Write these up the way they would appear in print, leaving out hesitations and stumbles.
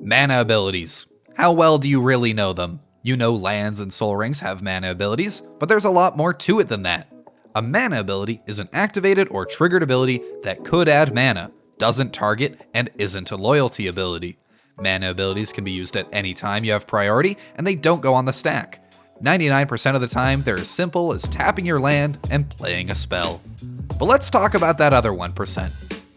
Mana abilities. How well do you really know them? You know lands and soul rings have mana abilities, but there's a lot more to it than that. A mana ability is an activated or triggered ability that could add mana, doesn't target, and isn't a loyalty ability. Mana abilities can be used at any time you have priority, and they don't go on the stack. 99% of the time, they're as simple as tapping your land and playing a spell. But let's talk about that other 1%.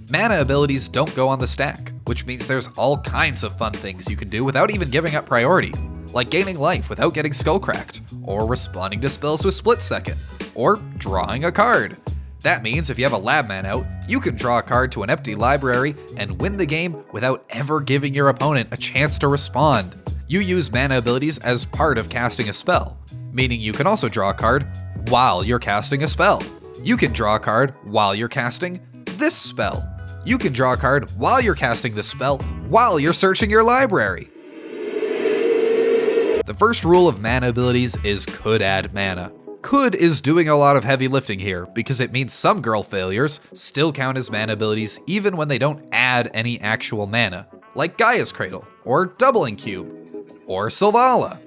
Mana abilities don't go on the stack, which means there's all kinds of fun things you can do without even giving up priority, like gaining life without getting skullcracked, or responding to spells with split second, or drawing a card. That means if you have a lab man out, you can draw a card to an empty library and win the game without ever giving your opponent a chance to respond. You use mana abilities as part of casting a spell, meaning you can also draw a card while you're casting a spell. You can draw a card while you're casting this spell. You can draw a card while you're casting this spell while you're searching your library. The first rule of mana abilities is could add mana. Could is doing a lot of heavy lifting here because it means some girl failures still count as mana abilities even when they don't add any actual mana, like Gaia's Cradle, or Doubling Cube, or Sylvala.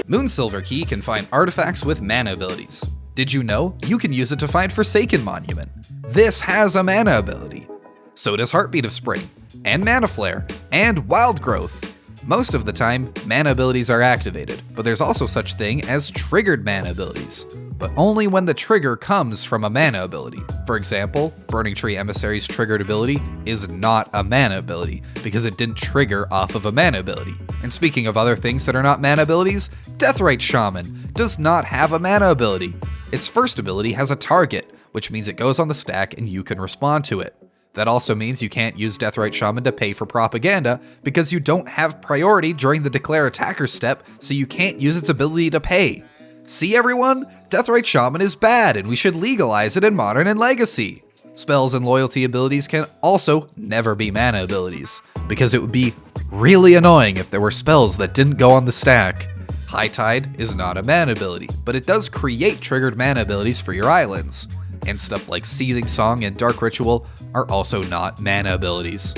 Moonsilver Key can find artifacts with mana abilities. Did you know you can use it to find Forsaken Monument? This has a mana ability. So does Heartbeat of Spring, and Mana Flare, and Wild Growth. Most of the time, mana abilities are activated, but there's also such thing as triggered mana abilities, but only when the trigger comes from a mana ability. For example, Burning Tree Emissary's triggered ability is not a mana ability, because it didn't trigger off of a mana ability. And speaking of other things that are not mana abilities, Deathrite Shaman does not have a mana ability. Its first ability has a target, which means it goes on the stack and you can respond to it. That also means you can't use Deathrite Shaman to pay for propaganda because you don't have priority during the declare attacker step, so you can't use its ability to pay. See everyone? Deathrite Shaman is bad and we should legalize it in Modern and Legacy. Spells and loyalty abilities can also never be mana abilities, because it would be really annoying if there were spells that didn't go on the stack. High Tide is not a mana ability, but it does create triggered mana abilities for your islands. And stuff like Seething Song and Dark Ritual are also not mana abilities.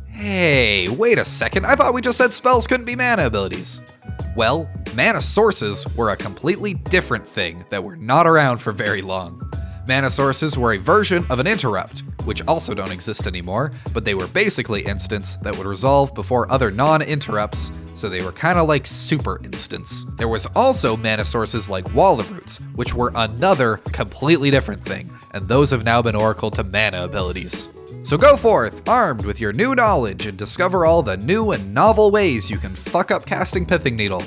Hey, wait a second, I thought we just said spells couldn't be mana abilities. Well, mana sources were a completely different thing that were not around for very long. Mana sources were a version of an interrupt, which also don't exist anymore, but they were basically instants that would resolve before other non-interrupts, so they were kinda like super instants. There was also mana sources like Wall of Roots, which were another completely different thing, and those have now been oracled to mana abilities. So go forth, armed with your new knowledge, and discover all the new and novel ways you can fuck up casting Pithing Needle.